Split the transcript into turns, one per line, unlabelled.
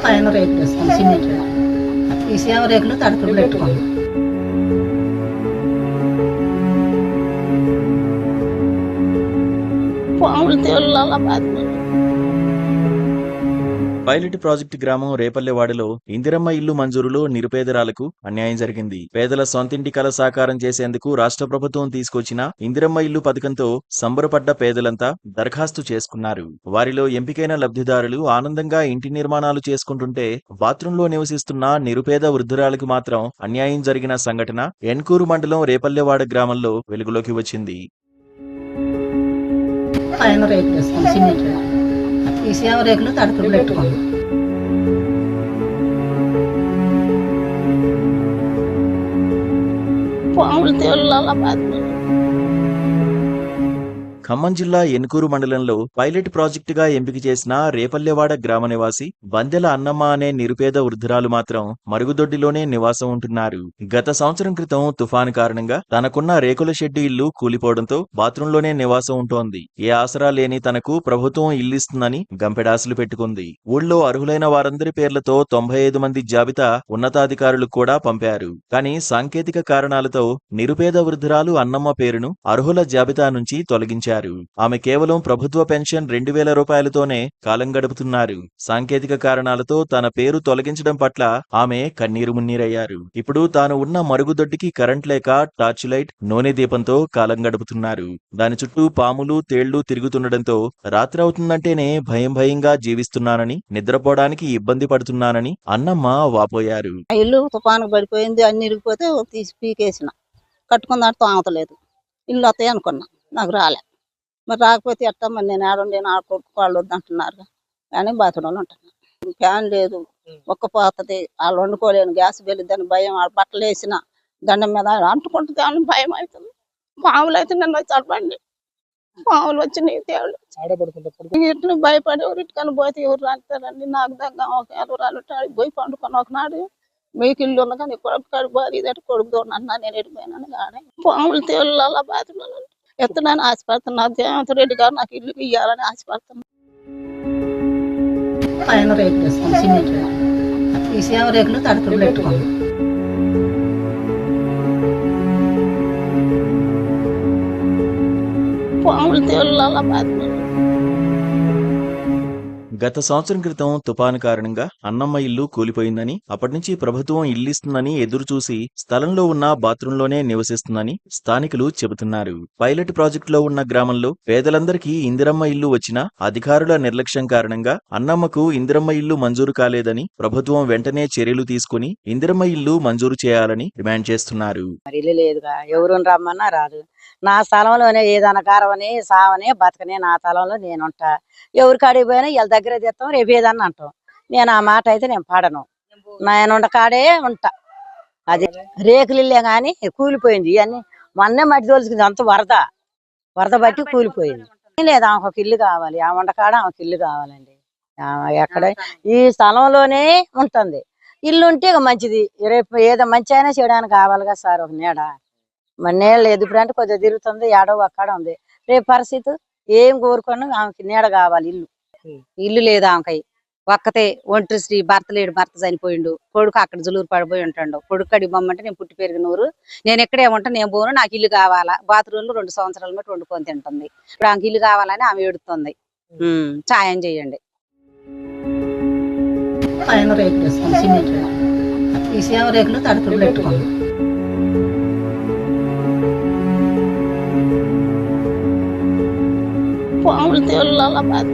పైన రేకులు వేసుకుని సిమెంట్ ఈ సేవ రేకులు తడుపులు పెట్టుకోండి.
పాములు తేళ్ళ బాధ.
పైలట్ ప్రాజెక్టు గ్రామం రేపల్లెవాడలో ఇందిరమ్మ ఇల్లు మంజూరులో నిరుపేదరాలకు అన్యాయం జరిగింది. పేదల సొంతింటి కల సాకారం చేసేందుకు రాష్ట్ర ప్రభుత్వం తీసుకొచ్చిన ఇందిరమ్మ ఇల్లు పథకంతో సంబరపడ్డ పేదలంతా దరఖాస్తు చేసుకున్నారు. వారిలో ఎంపికైన లబ్ధిదారులు ఆనందంగా ఇంటి నిర్మాణాలు చేసుకుంటుంటే బాత్రూంలో నివసిస్తున్న నిరుపేద వృద్ధురాలకు మాత్రం అన్యాయం జరిగిన సంఘటన ఎన్కూరు మండలం రేపల్లెవాడ గ్రామంలో వెలుగులోకి వచ్చింది.
పైన రేకులు వేసుకుని సిమెంట్ ఈ సేవ రేకులు తడుపులు పెట్టుకోండి.
పాములు తేళ్ళ బాధ.
ఖమ్మం జిల్లా ఎన్కూరు మండలంలో పైలట్ ప్రాజెక్టుగా ఎంపిక చేసిన రేపల్లెవాడ గ్రామ నివాసి బందెల అన్నమ్మ అనే నిరుపేద వృద్ధురాలు మాత్రం మరుగుదొడ్డిలోనే నివాసం ఉంటున్నారు. గత సంవత్సరం క్రితం తుఫాను కారణంగా తనకున్న రేకుల షెడ్డు ఇల్లు కూలిపోవడంతో బాత్రూంలోనే నివాసం ఉంటోంది. ఏ ఆసరా లేని తనకు ప్రభుత్వం ఇల్లిస్తుందని గంపెడాసులు పెట్టుకుంది. ఊళ్ళో అర్హులైన వారందరి పేర్లతో 95 మంది జాబితా ఉన్నతాధికారులు కూడా పంపారు. కానీ సాంకేతిక కారణాలతో నిరుపేద వృద్ధురాలు అన్నమ్మ పేరును అర్హుల జాబితా నుంచి తొలగించారు. ఆమె కేవలం ప్రభుత్వ పెన్షన్ 2000 రూపాయలతోనే కాలం గడుపుతున్నారు. సాంకేతిక కారణాలతో తన పేరు తొలగించడం పట్ల ఆమె కన్నీరు మున్నీరయ్యారు. ఇప్పుడు తాను ఉన్న మరుగుదొడ్డికి కరెంట్ లేక టార్చ్ లైట్, నూనె దీపంతో కాలం గడుపుతున్నారు. దాని చుట్టూ పాములు, తేళ్లు తిరుగుతుండటంతో రాత్రి అవుతుందంటేనే భయంగా జీవిస్తున్నానని, నిద్రపోవడానికి ఇబ్బంది పడుతున్నానని అన్నమ్మ వాపోయారు.
ఇల్లు తుఫాను పడిపోయింది, అన్ని ఇరిగిపోతే తీసి పీకేసిన, కట్టుకున్న తామతలేదు. ఇల్లు వస్తాయి అనుకున్నా, నాకు రాలే. మరి రాకపోతే ఎట్టా, మరి నేను ఆడుండి కొడుకు వాళ్ళు వద్దంటున్నారు కానీ బాత్రూంలో ఉంటున్నాను. ఫ్యాన్ లేదు, ఒక్క పోతుంది, వాళ్ళు వండుకోలేను, గ్యాస్ వెళ్ళిద్దని భయం. బట్టలు వేసిన దండం మీద అంటుకుంటుంది అని భయం అవుతుంది. పాములు అయితే నన్ను చదవండి, పాములు వచ్చి నీ తేళ్ళు ఇట్లు భయపడి ఎవరింటికని పోతే ఎవరు రాస్తారండి. నాకు దగ్గర ఒక ఎవరాలు పోయి పండుకొని ఒకనాడు మీకు ఇల్లు ఉన్న కానీ కొడుకు బాధ ఇదట కొడుకు అన్నా నేను ఎడిపోయినాను. కానీ పాములు తేళ్ళ బాధలు ఎత్తున్నాను ఆశపడుతున్నా. జయంత్ రెడ్డి గారు నాకు ఇల్లు ఇయ్యాలని ఆశపడుతున్నా.
పైన రేకులు వేసుకుని సిమెంట్ ఈ సేవ రేకులు తడుపులు పెట్టుకోండి.
పాములు తేళ్ళ బాధ.
గత సంవత్సరం క్రితం తుపాను కారణంగా అన్నమ్మ ఇల్లు కూలిపోయిందని, అప్పటినుంచి ప్రభుత్వం ఇల్లిస్తుందని ఎదురుచూసి స్థలంలో ఉన్న బాత్రూంలోనే నివసిస్తుందని స్థానికులు చెబుతున్నారు. పైలట్ ప్రాజెక్టులో ఉన్న గ్రామంలో పేదలందరికీ ఇందిరమ్మ ఇల్లు వచ్చినా అధికారుల నిర్లక్ష్యం కారణంగా అన్నమ్మకు ఇందిరమ్మ ఇల్లు మంజూరు కాలేదని ప్రభుత్వం వెంటనే చర్యలు తీసుకుని ఇందిరమ్మ ఇల్లు మంజూరు చేయాలని డిమాండ్ చేస్తున్నారు.
ఇల్లు లేదుగా, ఎవరు రమ్మన్నా రాదు. నా స్థలంలోనే ఏదైనా కారవని సావని బతకనే నా స్థలంలో నేనుంటా. ఎవరికి అడిగిపోయినా వీళ్ళ దగ్గర తెస్తాం, రేపు ఏదన్నా అంటాం. నేను ఆ మాట అయితే నేను పాడను, నేను కాడే ఉంటా. అది రేకులు ఇల్లే గాని కూలిపోయింది. ఇవన్నీ మొన్నే మట్టి తోలుచుకుంది, అంత వరద బట్టి కూలిపోయింది. లేదు, ఆమెకు ఒక ఇల్లు కావాలి, ఆ వండకాడ ఆమెకు ఇల్లు కావాలండి. ఎక్కడ ఈ స్థలంలోనే ఉంటుంది. ఇల్లు ఉంటే ఇక మంచిది. రేపు ఏదో మంచి అయినా చేయడానికి కావాలిగా సార్ ఒక నీడ. మరి నీడ లేదు, ఇప్పుడు అంటే కొద్దిగా తిరుగుతుంది, ఏడో అక్కడ ఉంది. రేపు పరిస్థితి ఏం కోరుకున్నా ఆమెకి నీడ కావాలి. ఇల్లు లేదు ఆమెకి. ఒక్కతే ఒంటరి స్త్రీ, భర్త లేడు, భర్త చనిపోయిండు, కొడుకు అక్కడ జులూరు పడిపోయి ఉంటాడు. కొడుకు కడిగి బొమ్మంటే నేను పుట్టి పెరిగిన ఊరు, నేను ఎక్కడే ఉంటా, నేను పోను, నాకు ఇల్లు కావాలా. బాత్రూంలో 2 సంవత్సరాల మట్టి వండుకొని తింటుంది. ఇప్పుడు ఆమెకి ఇల్లు కావాలని ఆమె ఏడుతుంది. సాయం చేయండి.
పైన రేకులు వేసుకుని సిమెంట్ ఈ సేవ రేకులు తడుపులు పెట్టుకోండి.
పాములు తేళ్ళ బాధ.